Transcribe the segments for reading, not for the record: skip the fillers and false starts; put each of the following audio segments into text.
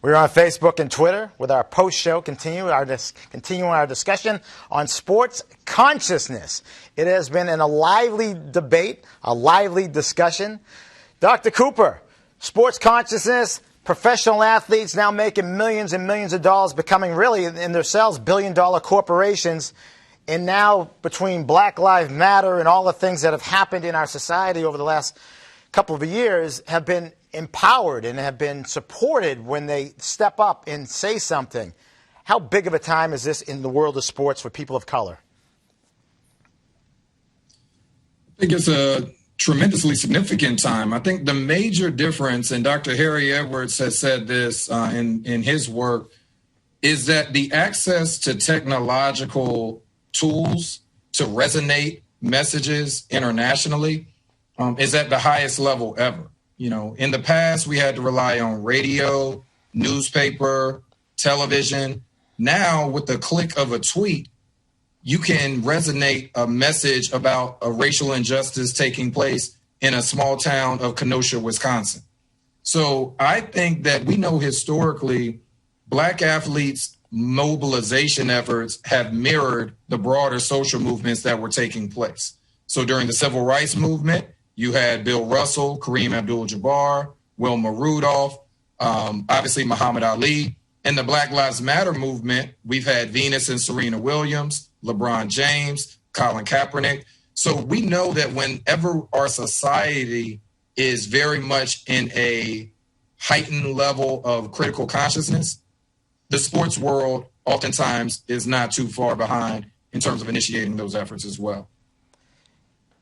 We're on Facebook and Twitter with our post-show, continuing our discussion on sports consciousness. It has been a lively debate, a lively discussion. Dr. Cooper, sports consciousness, professional athletes now making millions and millions of dollars, becoming really in themselves billion-dollar corporations. And now between Black Lives Matter and all the things that have happened in our society over the last couple of years have been empowered and have been supported when they step up and say something. How big of a time is this in the world of sports for people of color? I think it's a tremendously significant time. I think the major difference, and Dr. Harry Edwards has said this in his work, is that the access to technological tools to resonate messages internationally is at the highest level ever. You know, in the past, we had to rely on radio, newspaper, television. Now, with the click of a tweet, you can resonate a message about a racial injustice taking place in a small town of Kenosha, Wisconsin. So I think that we know historically Black athletes' mobilization efforts have mirrored the broader social movements that were taking place. So during the Civil Rights Movement, you had Bill Russell, Kareem Abdul-Jabbar, Wilma Rudolph, obviously Muhammad Ali. In the Black Lives Matter movement, we've had Venus and Serena Williams, LeBron James, Colin Kaepernick. So we know that whenever our society is very much in a heightened level of critical consciousness, the sports world oftentimes is not too far behind in terms of initiating those efforts as well.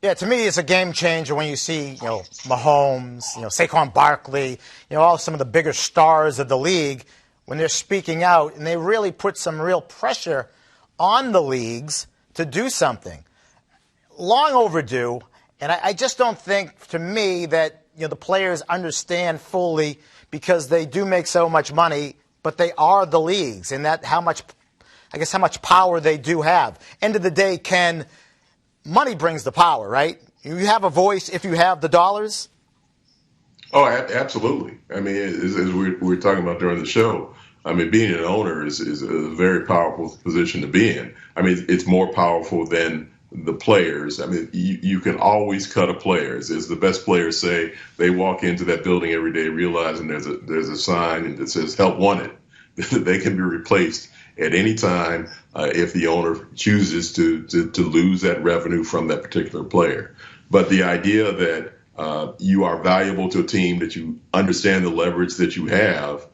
Yeah, to me, it's a game changer when you see, Mahomes, Saquon Barkley, all some of the bigger stars of the league when they're speaking out, and they really put some real pressure on the leagues to do something. Long overdue, and I just don't think, to me, that the players understand fully, because they do make so much money, but they are the leagues, and that how much power they do have. End of the day, money brings the power, right? You have a voice if you have the dollars. Oh, absolutely. I mean, as we were talking about during the show, I mean, being an owner is a very powerful position to be in. I mean, it's more powerful than the players. I mean, you can always cut a player. As the best players say, they walk into that building every day realizing there's a sign that says "Help Wanted." They can be replaced at any time if the owner chooses to lose that revenue from that particular player. But the idea that you are valuable to a team, that you understand the leverage that you have,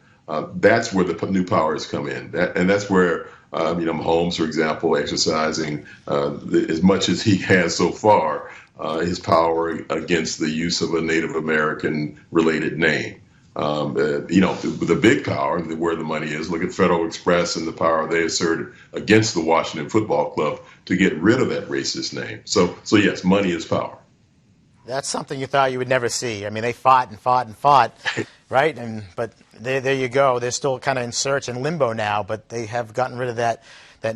that's where the new powers come in. And that's where, Mahomes, for example, exercising as much as he has so far, his power against the use of a Native American related name. The big power, where the money is, look at Federal Express and the power they asserted against the Washington Football Club to get rid of that racist name. So yes, money is power. That's something you thought you would never see. I mean, they fought and fought and fought, right? But there you go. They're still kind of in search and limbo now, but they have gotten rid of that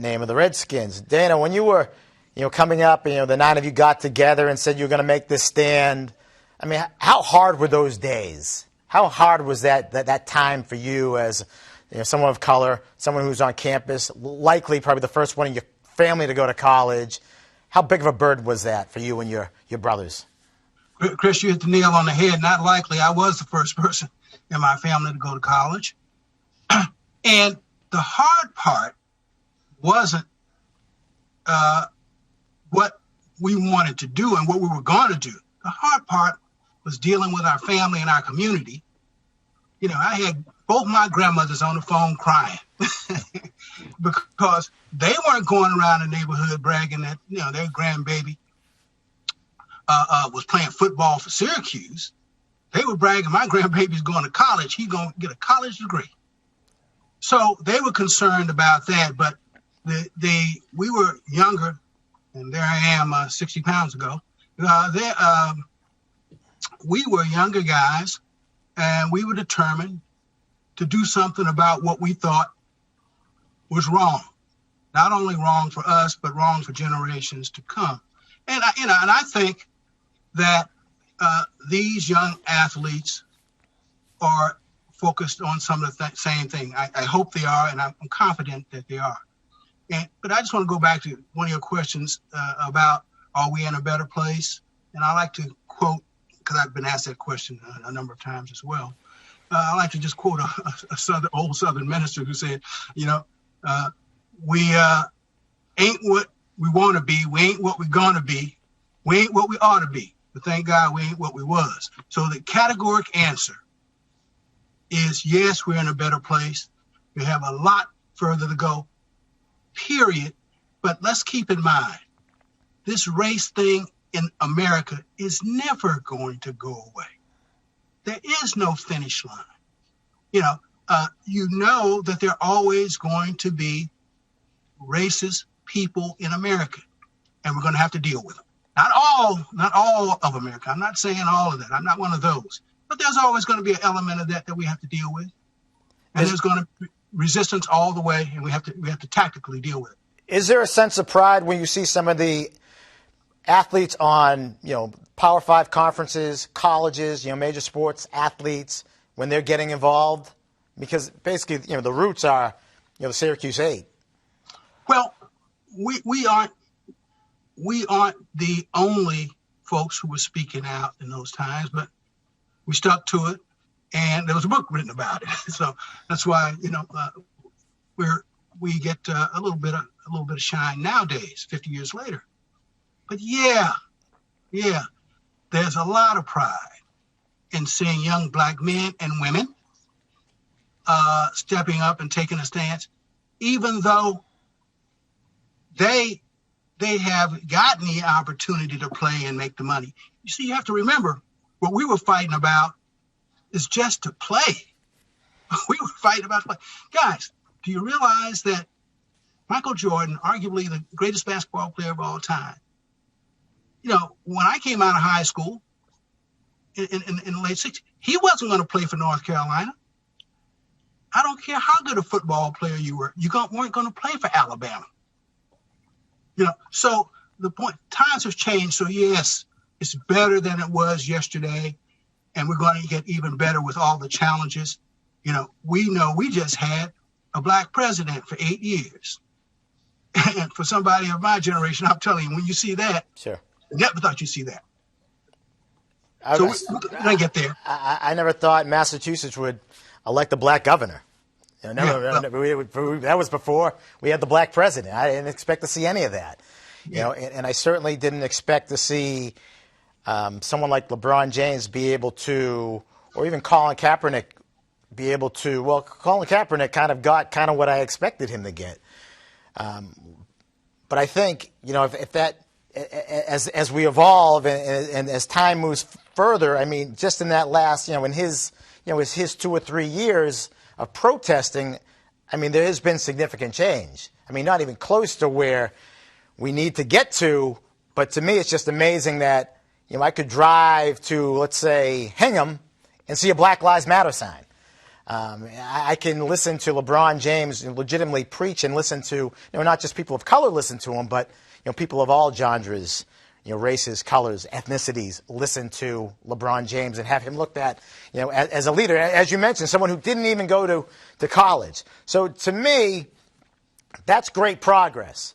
name of the Redskins. Dana, when you were, coming up, the 9 of you got together and said you were going to make this stand. I mean, how hard were those days? How hard was that time for you as someone of color, someone who's on campus, likely probably the first one in your family to go to college? How big of a burden was that for you and your brothers? Chris, you hit the nail on the head. Not likely. I was the first person in my family to go to college. And the hard part wasn't what we wanted to do and what we were going to do. The hard part was dealing with our family and our community. I had both my grandmothers on the phone crying because they weren't going around the neighborhood bragging that, their grandbaby was playing football for Syracuse. They were bragging, my grandbaby's going to college. He's going to get a college degree. So they were concerned about that, but we were younger, and there I am 60 pounds ago. We were younger guys, and we were determined to do something about what we thought was wrong. Not only wrong for us, but wrong for generations to come. And I think that these young athletes are focused on some of the same thing. I hope they are, and I'm confident that they are. But I just want to go back to one of your questions about, are we in a better place? And I like to quote, because I've been asked that question a number of times as well. I like to just quote a old Southern minister who said, we ain't what we want to be. We ain't what we're going to be. We ain't what we ought to be. But thank God we ain't what we was. So the categoric answer is yes, we're in a better place. We have a lot further to go, period. But let's keep in mind, this race thing in America is never going to go away. There is no finish line. You know that there are always going to be racist people in America, and we're going to have to deal with them. Not all of America. I'm not saying all of that. I'm not one of those. But there's always going to be an element of that we have to deal with. And there's going to be resistance all the way, and we have to tactically deal with it. Is there a sense of pride when you see some of the athletes on, Power 5 conferences, colleges, major sports athletes, when they're getting involved? Because basically, the roots are, the Syracuse 8. Well, we aren't the only folks who were speaking out in those times, but we stuck to it, and there was a book written about it. So that's why we get a little bit of shine nowadays, 50 years later. But yeah, there's a lot of pride in seeing young black men and women stepping up and taking a stance, even though they have gotten the opportunity to play and make the money. You see, you have to remember what we were fighting about is just to play. We were fighting about play. Guys, do you realize that Michael Jordan, arguably the greatest basketball player of all time, when I came out of high school in the late 60s, he wasn't going to play for North Carolina. I don't care how good a football player you were. You weren't going to play for Alabama. So the point, times have changed. So yes, it's better than it was yesterday. And we're going to get even better with all the challenges. We know we just had a black president for 8 years. And for somebody of my generation, I'm telling you, when you see that, sure, I never thought you'd see that. So we're going to get there. I never thought Massachusetts would elect a black governor. That was before we had the black president. I didn't expect to see any of that. And I certainly didn't expect to see someone like LeBron James be able to, or even Colin Kaepernick be able to. Well, Colin Kaepernick kind of got what I expected him to get. But I think if that, as we evolve and as time moves further, I mean, just in that last in his 2 or 3 years of protesting, I mean, there has been significant change. I mean, not even close to where we need to get to, but to me, it's just amazing that, I could drive to, let's say, Hingham and see a Black Lives Matter sign. I can listen to LeBron James legitimately preach and listen to, not just people of color listen to him, but, people of all genres, races, colors, ethnicities, listen to LeBron James and have him looked at, as a leader. As you mentioned, someone who didn't even go to college. So to me, that's great progress.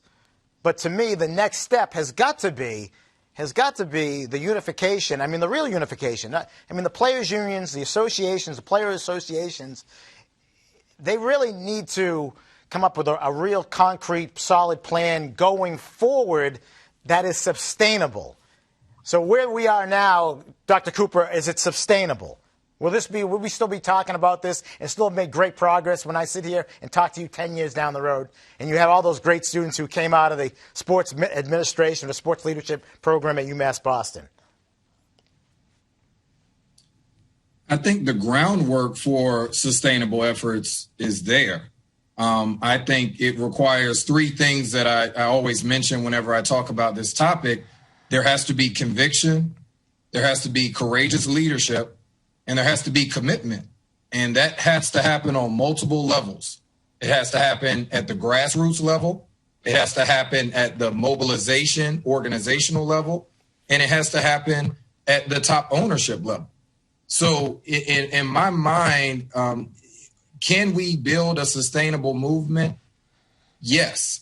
But to me, the next step has got to be the unification. I mean, the real unification. The players' unions, the associations, the player associations, they really need to come up with a real concrete, solid plan going forward that is sustainable. So where we are now, Dr. Cooper, is it sustainable? Will we still be talking about this and still make great progress when I sit here and talk to you 10 years down the road and you have all those great students who came out of the sports administration or sports leadership program at UMass Boston? I think the groundwork for sustainable efforts is there. I think it requires 3 things that I always mention whenever I talk about this topic. There has to be conviction, there has to be courageous leadership, and there has to be commitment. And that has to happen on multiple levels. It has to happen at the grassroots level. It has to happen at the mobilization, organizational level. And it has to happen at the top ownership level. So in my mind, can we build a sustainable movement? Yes.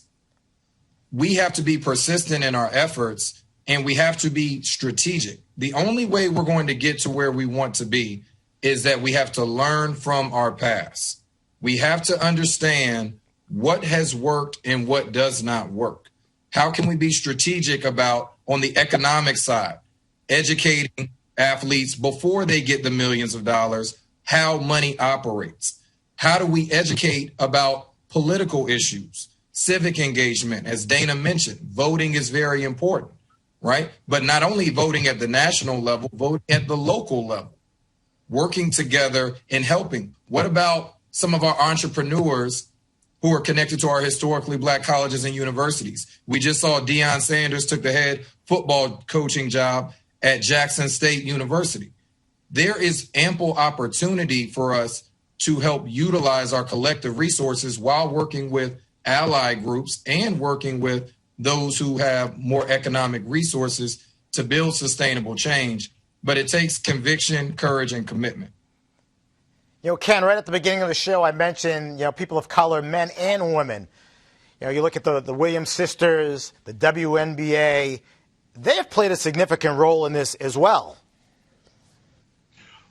We have to be persistent in our efforts, and we have to be strategic. The only way we're going to get to where we want to be is that we have to learn from our past. We have to understand what has worked and what does not work. How can we be strategic about, on the economic side, educating athletes before they get the millions of dollars, how money operates? How do we educate about political issues, civic engagement? As Dana mentioned, voting is very important, right? But not only voting at the national level, voting at the local level, working together and helping. What about some of our entrepreneurs who are connected to our historically Black colleges and universities? We just saw Deion Sanders took the head football coaching job at Jackson State University. There is ample opportunity for us to help utilize our collective resources while working with ally groups and working with those who have more economic resources to build sustainable change. But it takes conviction, courage, and commitment. You know, Ken, right at the beginning of the show, I mentioned, people of color, men and women. You look at the Williams sisters, the WNBA, they have played a significant role in this as well.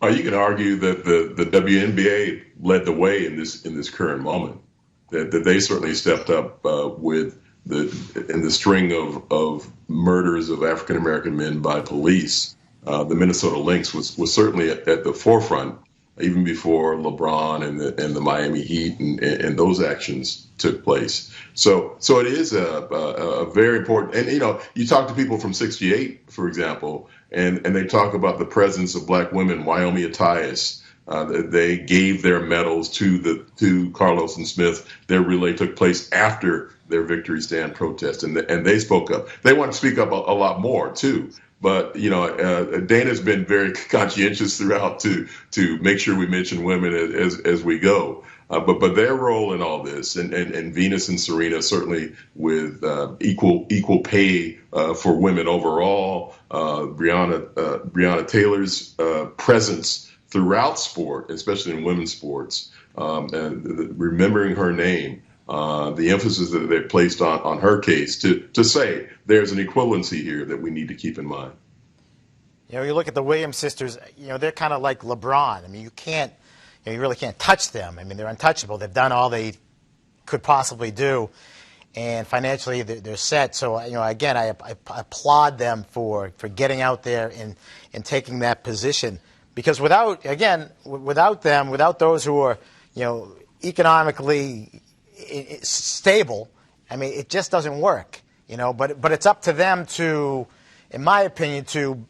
You can argue that the WNBA led the way in this current moment. That they certainly stepped up with the string of murders of African American men by police. The Minnesota Lynx was certainly at the forefront even before LeBron and the Miami Heat and those actions took place. So it is a very important. And you talk to people from '68, for example, and they talk about the presence of Black women. Wyoming Attias, they gave their medals to Carlos and Smith. Their relay took place after their victory stand protest, and they spoke up. They want to speak up a lot more too. But Dana's been very conscientious throughout to make sure we mention women as we go. But their role in all this, and Venus and Serena certainly with equal pay for women overall. Breonna Taylor's presence throughout sport, especially in women's sports, and remembering her name. The emphasis that they placed on her case to say there's an equivalency here that we need to keep in mind. You look at the Williams sisters, they're kind of like LeBron. I mean, you really can't touch them. I mean, they're untouchable. They've done all they could possibly do, and financially they're set. So, again, I applaud them for getting out there and taking that position, because without them, without those who are, economically stable, I mean, it just doesn't work, but it's up to them to, in my opinion, to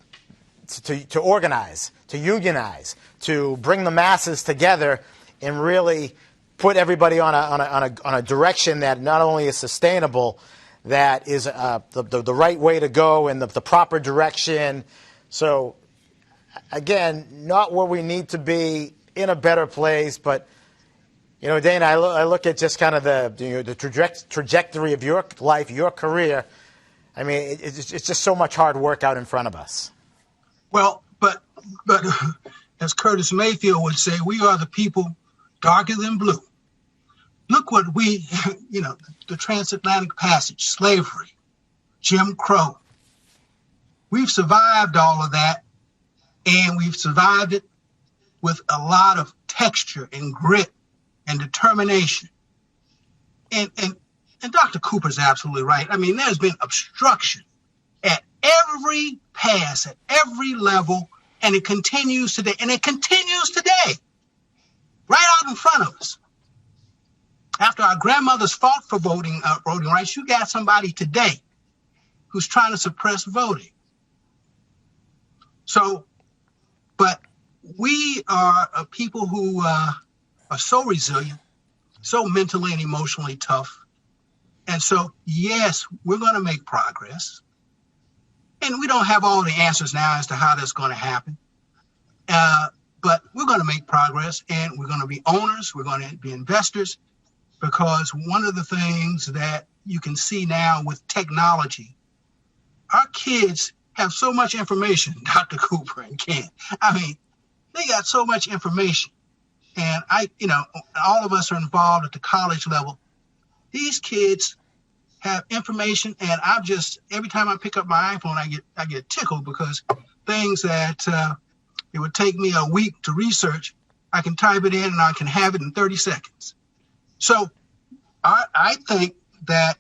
organize, to unionize, to bring the masses together and really put everybody on a direction that not only is sustainable, that is the right way to go and the proper direction. So again, not where we need to be, in a better place, but Dana, I look at just kind of the trajectory of your life, your career. I mean, it's just so much hard work out in front of us. Well, but as Curtis Mayfield would say, we are the people darker than blue. Look what the transatlantic passage, slavery, Jim Crow. We've survived all of that, and we've survived it with a lot of texture and grit and determination. And Dr. Cooper's absolutely right. I mean, there's been obstruction at every pass, at every level, and it continues today. And it continues today, right out in front of us. After our grandmothers fought for voting rights, you got somebody today who's trying to suppress voting. So, but we are a people who are so resilient, so mentally and emotionally tough. And so, yes, we're going to make progress. And we don't have all the answers now as to how that's going to happen. But we're going to make progress, and we're going to be owners. We're going to be investors, because one of the things that you can see now with technology, our kids have so much information, Dr. Cooper and Ken. I mean, They got so much information. And all of us are involved at the college level. These kids have information, and every time I pick up my iPhone, I get tickled, because things that it would take me a week to research, I can type it in and I can have it in 30 seconds. So I think that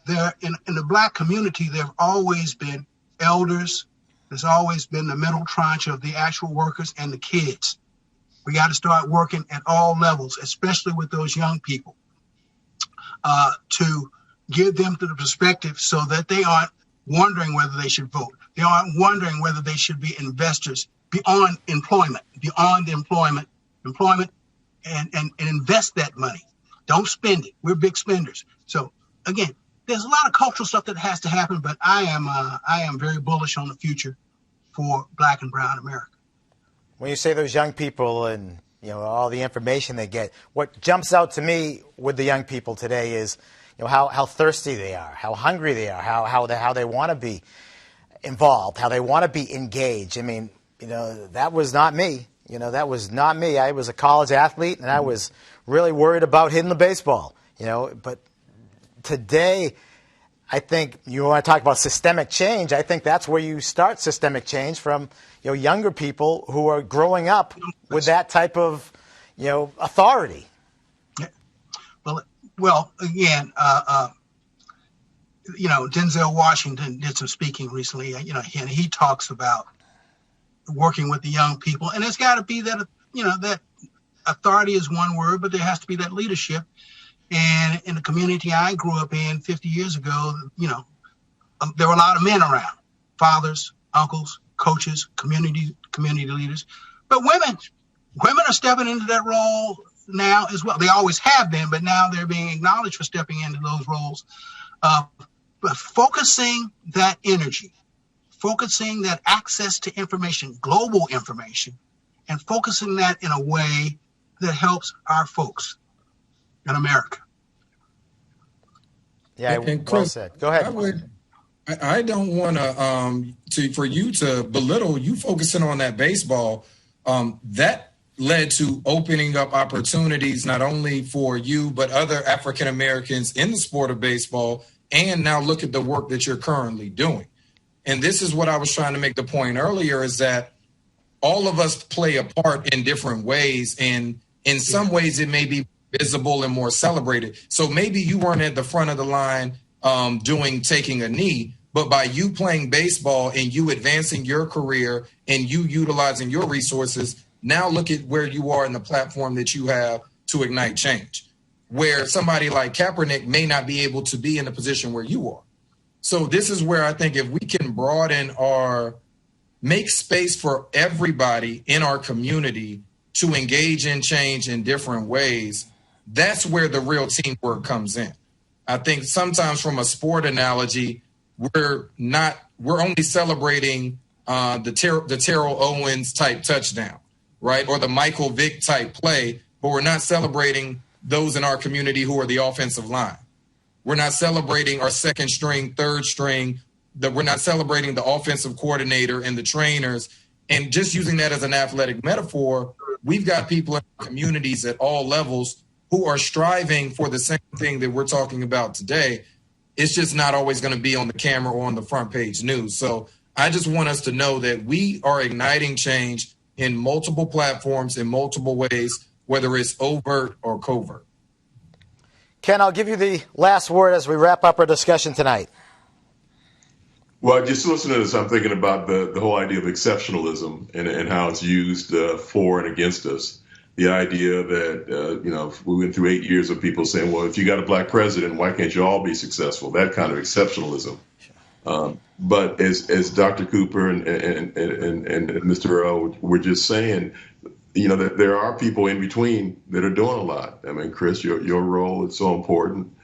there in the Black community, there have always been elders. There's always been the middle tranche of the actual workers and the kids. We got to start working at all levels, especially with those young people, to give them to the perspective so that they aren't wondering whether they should vote. They aren't wondering whether they should be investors beyond employment, and invest that money. Don't spend it. We're big spenders. So again, there's a lot of cultural stuff that has to happen, but I am very bullish on the future for Black and Brown America. When you say those young people and all the information they get, what jumps out to me with the young people today is how thirsty they are, how hungry they are, how they want to be involved, how they want to be engaged. I mean, that was not me. That was not me. I was a college athlete, and I was really worried about hitting the baseball. But today, I think you want to talk about systemic change. I think that's where you start systemic change from, younger people who are growing up with that type of, authority. Yeah. Well, again, Denzel Washington did some speaking recently. And he talks about working with the young people, and it's got to be that, that authority is one word, but there has to be that leadership. And in the community I grew up in 50 years ago, there were a lot of men around, fathers, uncles, coaches, community leaders. But women are stepping into that role now as well. They always have been, but now they're being acknowledged for stepping into those roles. But focusing that energy, focusing that access to information, global information, and focusing that in a way that helps our folks in America. Yeah, and Chris, well said. Go ahead. I don't want for you to belittle you focusing on that baseball. That led to opening up opportunities not only for you but other African Americans in the sport of baseball. And now look at the work that you're currently doing. And this is what I was trying to make the point earlier, is that all of us play a part in different ways, and in some ways it may be visible and more celebrated. So maybe you weren't at the front of the line taking a knee, but by you playing baseball and you advancing your career and you utilizing your resources, now look at where you are in the platform that you have to ignite change, where somebody like Kaepernick may not be able to be in the position where you are. So this is where I think if we can make space for everybody in our community to engage in change in different ways, that's where the real teamwork comes in. I think sometimes from a sport analogy, we're only celebrating the Terrell Owens type touchdown, right? Or the Michael Vick type play, but we're not celebrating those in our community who are the offensive line. We're not celebrating our second string, third string, we're not celebrating the offensive coordinator and the trainers. And just using that as an athletic metaphor, we've got people in communities at all levels who are striving for the same thing that we're talking about today. It's just not always going to be on the camera or on the front page news. So I just want us to know that we are igniting change in multiple platforms, in multiple ways, whether it's overt or covert. Ken, I'll give you the last word as we wrap up our discussion tonight. Well, just listening to this, I'm thinking about the whole idea of exceptionalism and how it's used for and against us. The idea that, we went through 8 years of people saying, well, if you got a black president, why can't you all be successful? That kind of exceptionalism. But as Dr. Cooper and Mr. Earl were just saying, that there are people in between that are doing a lot. I mean, Chris, your role is so important.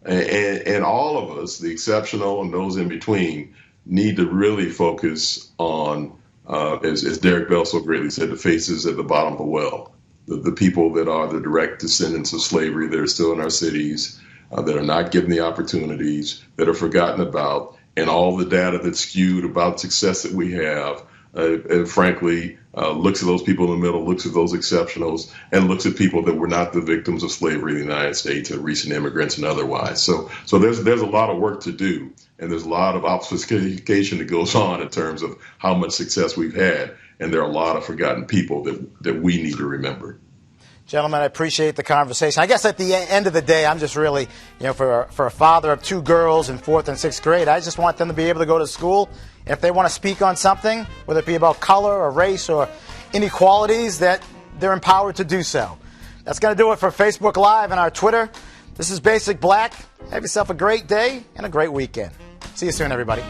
And all of us, the exceptional and those in between, need to really focus on, as Derek Bell so greatly said, the faces at the bottom of the well. The people that are the direct descendants of slavery that are still in our cities, that are not given the opportunities, that are forgotten about, and all the data that's skewed about success that we have. frankly, looks at those people in the middle, looks at those exceptionals, and looks at people that were not the victims of slavery in the United States and recent immigrants and otherwise. So there's a lot of work to do, and there's a lot of obfuscation that goes on in terms of how much success we've had, and there are a lot of forgotten people that we need to remember. Gentlemen, I appreciate the conversation. I guess at the end of the day, I'm just really, for a father of two girls in 4th and 6th grade, I just want them to be able to go to school. And if they want to speak on something, whether it be about color or race or inequalities, that they're empowered to do so. That's going to do it for Facebook Live and our Twitter. This is Basic Black. Have yourself a great day and a great weekend. See you soon, everybody.